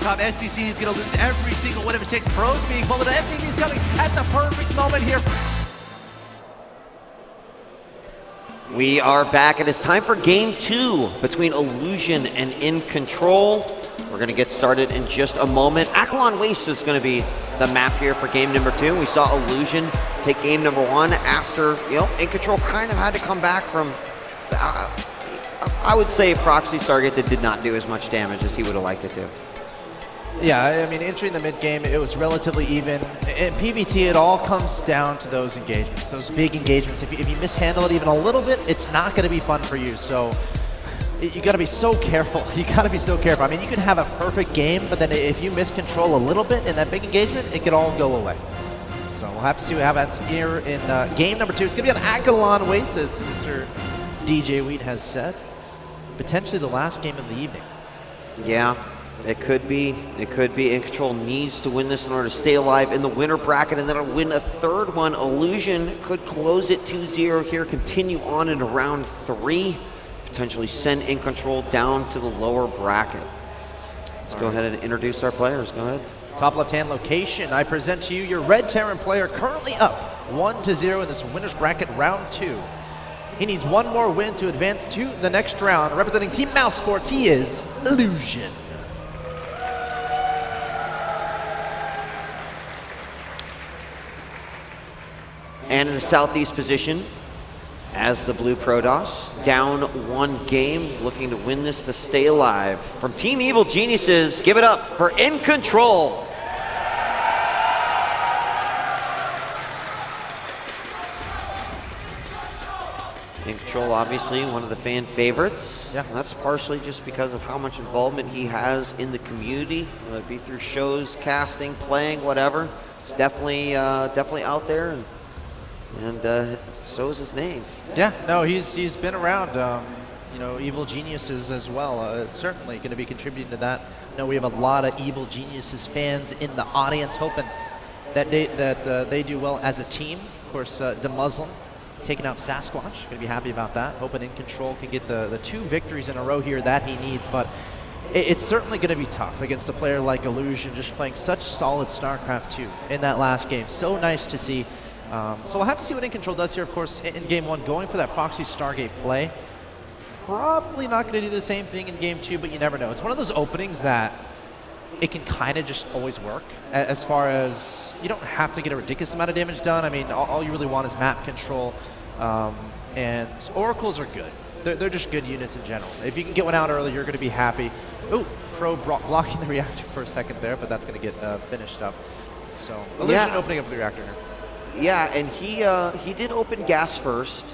come. SDC is going to lose every single one of his takes. Pros being bullied. SDC is coming at the perfect moment here. We are back, and it's time for game 2 between Illusion and InControl. We're going to get started in just a moment. Akalon Waste is going to be the map here for game number 2. We saw Illusion take game number 1 after, InControl kind of had to come back from, I would say, a proxy target that did not do as much damage as he would have liked it to. Yeah, I mean, entering the mid-game, it was relatively even. In PvT, it all comes down to those engagements, those big engagements. If you mishandle it even a little bit, it's not going to be fun for you. So you got to be so careful. You got to be so careful. I mean, you can have a perfect game, but then if you miscontrol a little bit in that big engagement, it could all go away. So we'll have to see what happens here in game number 2. It's going to be on Akalon Waste, as Mr. DJ Wheat has said. Potentially the last game of the evening. Yeah. It could be. InControl needs to win this in order to stay alive in the winner bracket, and then it'll win a third one. Illusion could close it 2-0 here, continue on into round 3, potentially send InControl down to the lower bracket. Let's go ahead and introduce our players. Go ahead. Top left-hand location, I present to you your Red Terran player, currently up 1-0 in this winner's bracket round 2. He needs one more win to advance to the next round. Representing Team Mouse Sports, he is Illusion. And in the southeast position, as the blue Protoss, down 1 game, looking to win this to stay alive. From Team Evil Geniuses, give it up for InControl. InControl, obviously, one of the fan favorites. Yeah. That's partially just because of how much involvement he has in the community, whether it be through shows, casting, playing, whatever. It's definitely out there. And so is his name. Yeah, no, he's been around, Evil Geniuses as well. It's certainly going to be contributing to that. I know we have a lot of Evil Geniuses fans in the audience, hoping that they do well as a team. Of course, the Muslim taking out Sasquatch. Going to be happy about that. Hoping InControl can get the 2 victories in a row here that he needs. But it's certainly going to be tough against a player like Illusion, just playing such solid StarCraft 2 in that last game. So nice to see. So we'll have to see what InControl does here, of course, in game 1, going for that proxy Stargate play. Probably not going to do the same thing in game 2, but you never know. It's one of those openings that it can kind of just always work, as far as you don't have to get a ridiculous amount of damage done. I mean, all you really want is map control, and Oracles are good. They're just good units in general. If you can get one out early, you're going to be happy. Ooh, Pro blocking the reactor for a second there, but that's going to get finished up. So Illusion opening up the reactor here. Yeah, and he did open gas first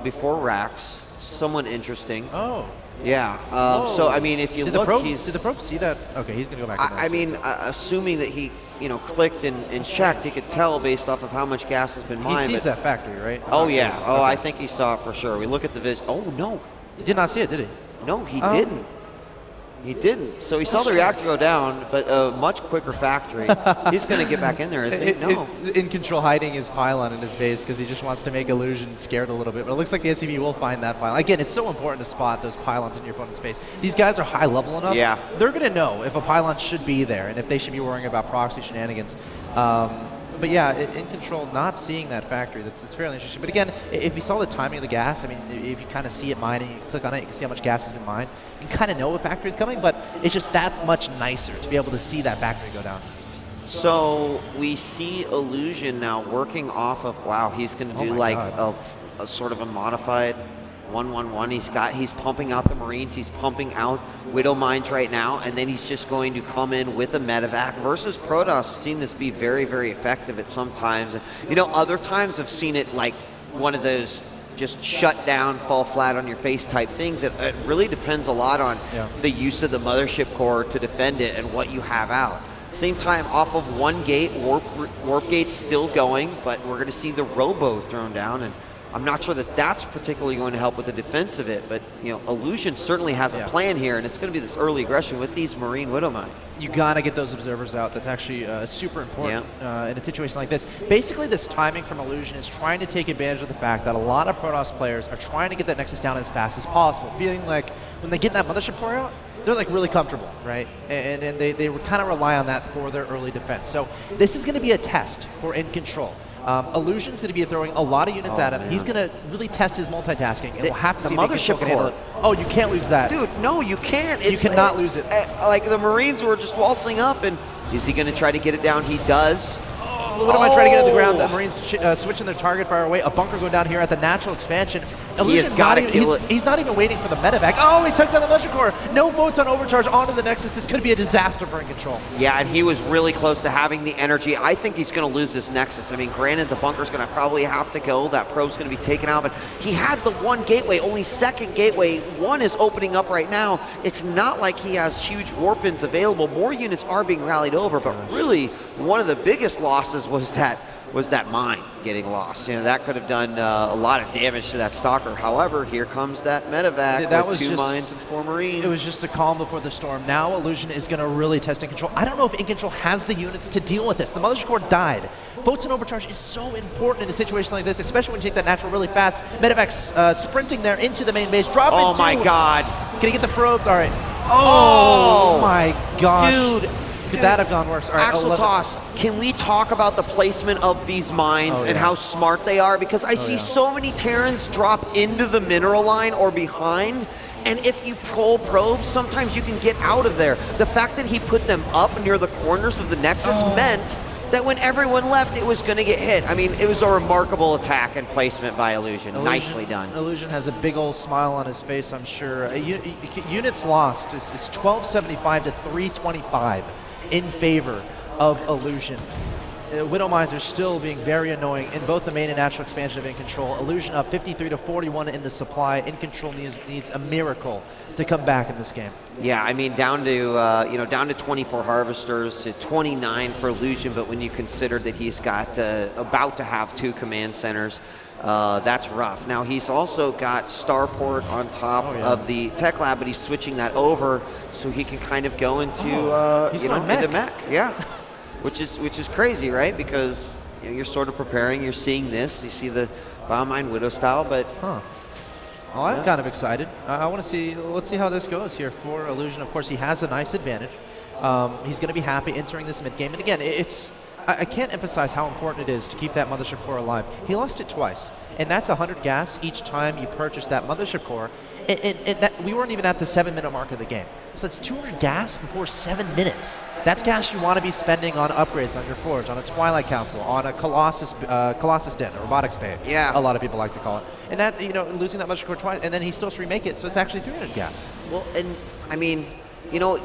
before Rax. Somewhat interesting. Oh. Yeah. So I mean, if you look, did the probe see that? Okay, he's gonna go back. I mean, assuming that he, clicked and checked, he could tell based off of how much gas has been mined. He sees that factory, right? Oh yeah. Oh, okay. I think he saw it for sure. We look at the vision. Oh no. He did not see it, did he? No, he didn't. He didn't. So he saw the reactor go down, but a much quicker factory. He's going to get back in there, isn't he? No. InControl hiding his pylon in his base because he just wants to make Illusion scared a little bit. But it looks like the SCV will find that pylon. Again, it's so important to spot those pylons in your opponent's base. These guys are high level enough. Yeah. They're going to know if a pylon should be there and if they should be worrying about proxy shenanigans. But yeah, InControl not seeing that factory, that's fairly interesting. But again, if you saw the timing of the gas, I mean, if you kind of see it mining, you click on it, you can see how much gas has been mined. You can kind of know a factory is coming, but it's just that much nicer to be able to see that factory go down. So we see Illusion now working off of, wow, he's going to do like a sort of a modified 1-1-1. He's pumping out the Marines, he's pumping out Widow Mines right now, and then he's just going to come in with a medevac versus Protoss. Seen this be very, very effective at some times. Other times I've seen it like one of those just shut down, fall flat on your face type things. It really depends a lot on the use of the mothership core to defend it and what you have out. Same time, off of 1 gate, warp gate's still going, but we're going to see the robo thrown down, and I'm not sure that that's particularly going to help with the defense of it, but Illusion certainly has a plan here, and it's going to be this early aggression with these Marine Widow Mine. You got to get those observers out. That's actually super important in a situation like this. Basically, this timing from Illusion is trying to take advantage of the fact that a lot of Protoss players are trying to get that Nexus down as fast as possible, feeling like when they get that mothership core out, they're like really comfortable, right? And they kind of rely on that for their early defense. So this is going to be a test for InControl. Illusion's going to be throwing a lot of units at him. He's going to really test his multitasking, and we'll have to see if InControl can handle it. Oh, you can't lose that. Dude, no, you can't. You cannot lose it. Like, the Marines were just waltzing up, and is he going to try to get it down? He does. What am I trying to get on the ground? The Marines switching their target far away. A bunker going down here at the natural expansion. Illusion he's not even waiting for the medevac. Oh, he took down the militia core. No votes on overcharge onto the Nexus. This could be a disaster for InControl. Yeah, and he was really close to having the energy. I think he's going to lose this Nexus. I mean, granted, the bunker's going to probably have to go. That probe's going to be taken out, but he had the one gateway, only second gateway. One is opening up right now. It's not like he has huge warp-ins available. More units are being rallied over, but really, one of the biggest losses was that mine getting lost. You know, that could have done a lot of damage to that stalker. However, here comes that medevac with 2 mines and 4 Marines. It was just a calm before the storm. Now Illusion is going to really test InControl. I don't know if InControl has the units to deal with this. The mothership core died. Votes and overcharge is so important in a situation like this, especially when you take that natural really fast. Medevac's sprinting there into the main base, dropping. Oh my God! Can he get the probes? All right. Oh my gosh, dude. Could that have gone worse? All right, Axel Toss, can we talk about the placement of these mines and how smart they are? Because I see so many Terrans drop into the mineral line or behind, and if you pull probes, sometimes you can get out of there. The fact that he put them up near the corners of the Nexus meant that when everyone left, it was going to get hit. I mean, it was a remarkable attack and placement by Illusion. Nicely done. Illusion has a big old smile on his face, I'm sure. Units lost is 1275 to 325. In favor of Illusion. Widow Mines are still being very annoying in both the main and natural expansion of InControl. Illusion up 53 to 41 in the supply. InControl needs a miracle to come back in this game. Yeah, I mean, down to 24 harvesters, to 29 for Illusion, but when you consider that he's got about to have 2 command centers, that's rough. Now, he's also got Starport on top of the tech lab, but he's switching that over so he can kind of go into into mech. Yeah, which is crazy, right? Because you're sort of preparing, you're seeing this, you see the Biomine Widow style, but well, I'm kind of excited. I want to see. Let's see how this goes here for Illusion. Of course, he has a nice advantage. He's going to be happy entering this mid game, and again, I can't emphasize how important it is to keep that mothership core alive. He lost it twice, and that's 100 gas each time you purchase that mothership core. And that, we weren't even at the 7-minute mark of the game. So that's 200 gas before 7 minutes. That's gas you want to be spending on upgrades on your Forge, on a Twilight Council, on a Colossus Den, a Robotics Bay. Yeah. A lot of people like to call it. And that, losing that mothership core twice, and then he still has to remake it, so it's actually 300 gas. Well, and I mean,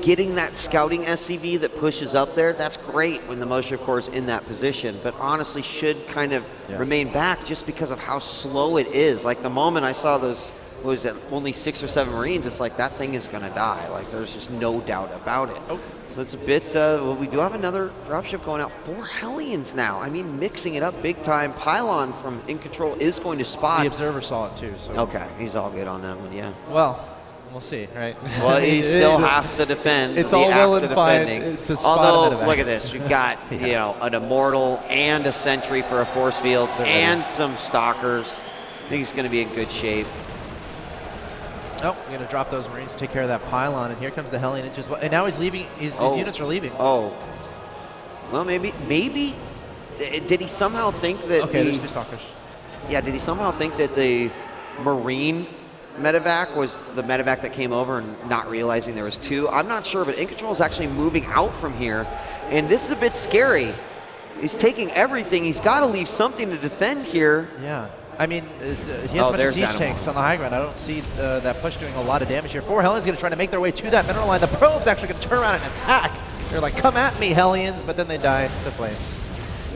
getting that scouting SCV that pushes up there, that's great when the mothership core is in that position, but honestly should kind of remain back just because of how slow it is. Like, the moment I saw those, was it only 6 or 7 Marines, it's like that thing is going to die. Like, there's just no doubt about it. So it's a bit, well, we do have another dropship going out. 4 Hellions now. I mean, mixing it up big time. Pylon from InControl is going to spot. The Observer saw it too. So. Okay, he's all good on that one, yeah. Well, we'll see, right? Well, he still has to defend. It's all well and fine to spot Although, look at this. You've got, an Immortal and a Sentry for a force field and some Stalkers. I think he's going to be in good shape. Oh, we're going to drop those Marines, take care of that pylon, and here comes the Hellion into his... And now he's leaving, his units are leaving. Oh. Well, maybe, did he somehow think that there's 2 Stalkers. Yeah, did he somehow think that the Marine medevac was the medevac that came over and not realizing there was 2? I'm not sure, but InControl is actually moving out from here, and this is a bit scary. He's taking everything. He's got to leave something to defend here. Yeah. I mean, he has a bunch of siege tanks on the high ground. I don't see that push doing a lot of damage here. 4 Hellions going to try to make their way to that mineral line. The probe's actually going to turn around and attack. They're like, come at me, Hellions, but then they die to flames.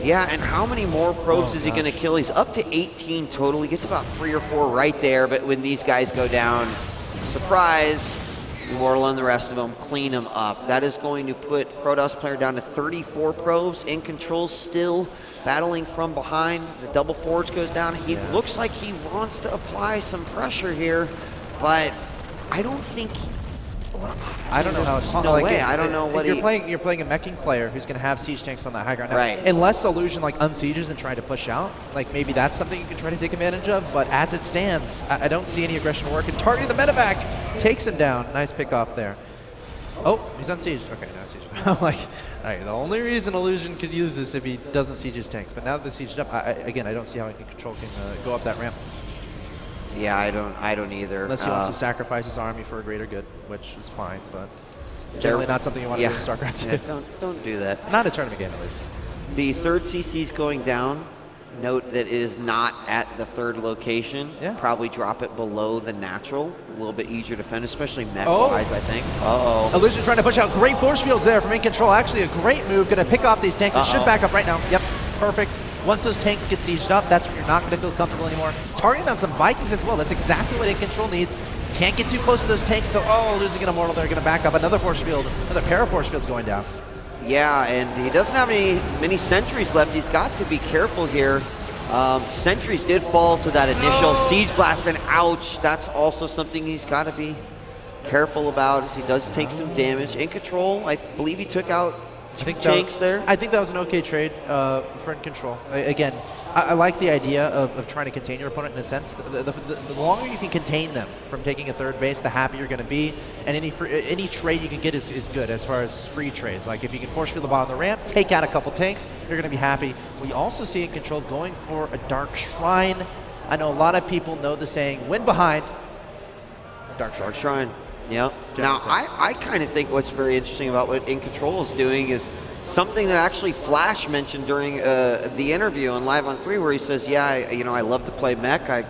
Yeah, and how many more probes is he going to kill? He's up to 18 total. He gets about 3 or 4 right there, but when these guys go down, surprise, Immortal and the rest of them clean them up. That is going to put Protoss player down to 34 probes. InControl still battling from behind. The double Forge goes down. He looks like he wants to apply some pressure here, but I don't think I don't know how it's no way. I don't know what you're playing a meching player who's going to have siege tanks on that high ground. Now, right. Unless Illusion like unsieges and try to push out, like maybe that's something you can try to take advantage of. But as it stands, I don't see any aggression working. Targeting the medevac takes him down. Nice pick off there. Oh, he's unsieged. Okay, now siege. I'm like, all right. The only reason Illusion could use this if he doesn't siege his tanks. But now that they're sieged up, again, I don't see how InControl can go up that ramp. Yeah, I don't either. Unless he wants to sacrifice his army for a greater good, which is fine, but generally not something you want to do in StarCraft 2. Yeah, don't do that. Not a tournament game, at least. The third CC is going down. Note that it is not at the third location. Yeah. Probably drop it below the natural. A little bit easier to defend, especially mech-wise, I think. Uh-oh. Illusion trying to push out. Great force fields there from InControl. Actually, a great move. Going to pick off these tanks. It should back up right now. Yep, perfect. Once those tanks get sieged up, that's when you're not going to feel comfortable anymore. Targeting on some Vikings as well. That's exactly what InControl needs. Can't get too close to those tanks, though. Oh, losing an Immortal. They're going to back up. Another force field. Another pair of force fields going down. Yeah, and he doesn't have many sentries left. He's got to be careful here. Sentries did fall to that initial siege blast, and ouch. That's also something he's got to be careful about, as he does take some damage. InControl, I believe he took out tanks there. I think that was an okay trade for InControl. Again, I like the idea of trying to contain your opponent in a sense. The longer you can contain them from taking a third base, the happier you're going to be. And any trade you can get is good as far as free trades. Like if you can force field the bottom of the ramp, take out a couple tanks, you're going to be happy. We also see InControl going for a Dark Shrine. I know a lot of people know the saying, win behind, Dark Shrine. Dark Shrine. Yep. Now, I kind of think what's very interesting about what InControl is doing is something that actually Flash mentioned during the interview on Live on 3, where he says, yeah, I love to play mech. I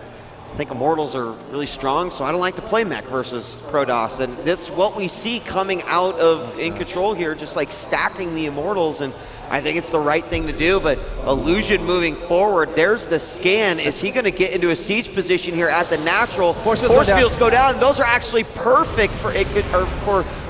think Immortals are really strong, so I don't like to play mech versus Protoss. And this is what we see coming out of InControl here, just like stacking the Immortals, and I think it's the right thing to do, but Illusion moving forward. There's the scan. Is he going to get into a siege position here at the natural? Force fields go down, and those are actually perfect for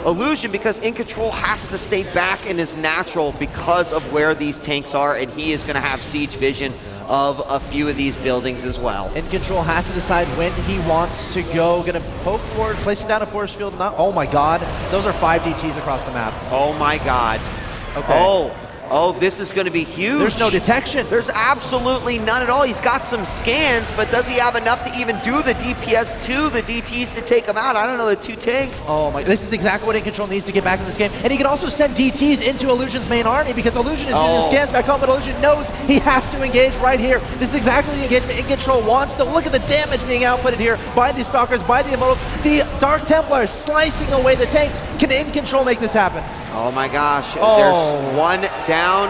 Illusion, because InControl has to stay back in his natural because of where these tanks are, and he is going to have siege vision of a few of these buildings as well. InControl has to decide when he wants to go. Going to poke forward, placing down a force field. Oh my God, those are 5 DTs across the map. Oh my God. Okay. Oh, this is going to be huge. There's no detection. There's absolutely none at all. He's got some scans, but does he have enough to even do the DPS 2, the DTs to take him out? I don't know, the 2 tanks. Oh my, this is exactly what InControl needs to get back in this game. And he can also send DTs into Illusion's main army, because Illusion is using scans back home, but Illusion knows he has to engage right here. This is exactly the engagement InControl wants, though. Look at the damage being outputted here by the Stalkers, by the Immortals. The Dark Templars slicing away the tanks. Can InControl make this happen? Oh my gosh, there's one down,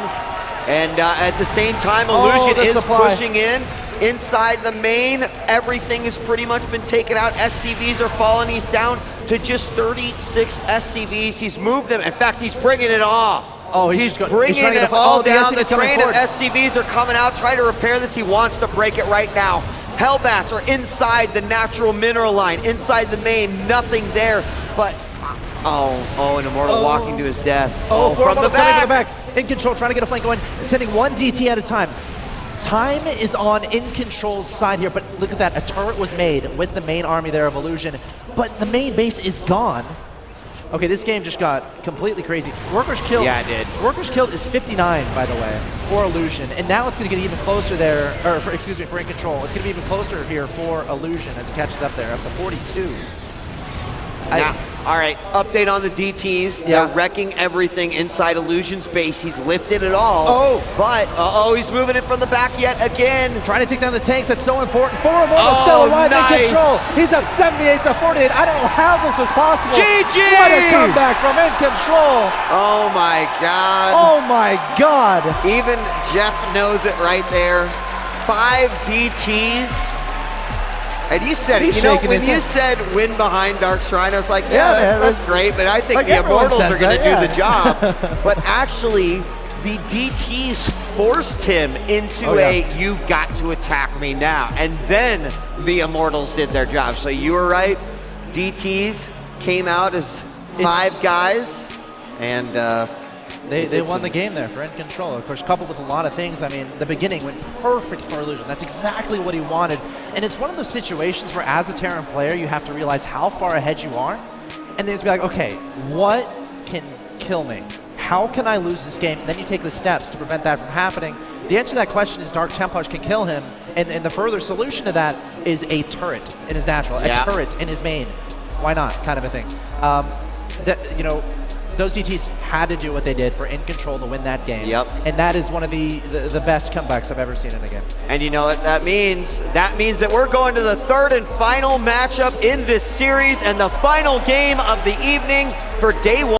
and at the same time, Illusion is pushing in. Inside the main, everything has pretty much been taken out. SCVs are falling. He's down to just 36 SCVs. He's moved them. In fact, he's bringing it all. Oh, he's bringing it all down. The train of SCVs are coming out, trying to repair this. He wants to break it right now. Hellbats are inside the natural mineral line, inside the main, nothing there, but an Immortal walking to his death. From the back. InControl trying to get a flank going, sending 1 DT at a time. Time is on InControl's side here, but look at that. A turret was made with the main army there of Illusion, but the main base is gone. Okay, this game just got completely crazy. Workers killed. Yeah, it did. Workers killed is 59, by the way, for Illusion, and now it's going to get even closer there, or for InControl. It's going to be even closer here for Illusion as it catches up there, up to 42. All right, update on the DTs. They're wrecking everything inside Illusion's base. He's lifted it all. But he's moving it from the back yet again. Trying to take down the tanks. That's so important. 4 Immortals still alive. InControl. He's up 78 to 48. I don't know how this was possible. GG! What a comeback from InControl. Oh my God. Oh my God. Even Jeff knows it right there. 5 DTs. And you said, when you said win behind Dark Shrine, I was like, that's great, but I think the Immortals are going to do the job. But actually, the DTs forced him into you've got to attack me now. And then the Immortals did their job. So you were right. DTs came out as 5 guys, and They won the game there for InControl. Of course, coupled with a lot of things. I mean, the beginning went perfect for Illusion. That's exactly what he wanted. And it's one of those situations where, as a Terran player, you have to realize how far ahead you are and then it's be like, okay, what can kill me? How can I lose this game? And then you take the steps to prevent that from happening. The answer to that question is Dark Templar can kill him, and the further solution to that is a turret in his natural, a turret in his main. Why not, kind of a thing. You know, those DTs had to do what they did for InControl to win that game. Yep. And that is one of the best comebacks I've ever seen in a game. And you know what that means? That means that we're going to the third and final matchup in this series and the final game of the evening for day one.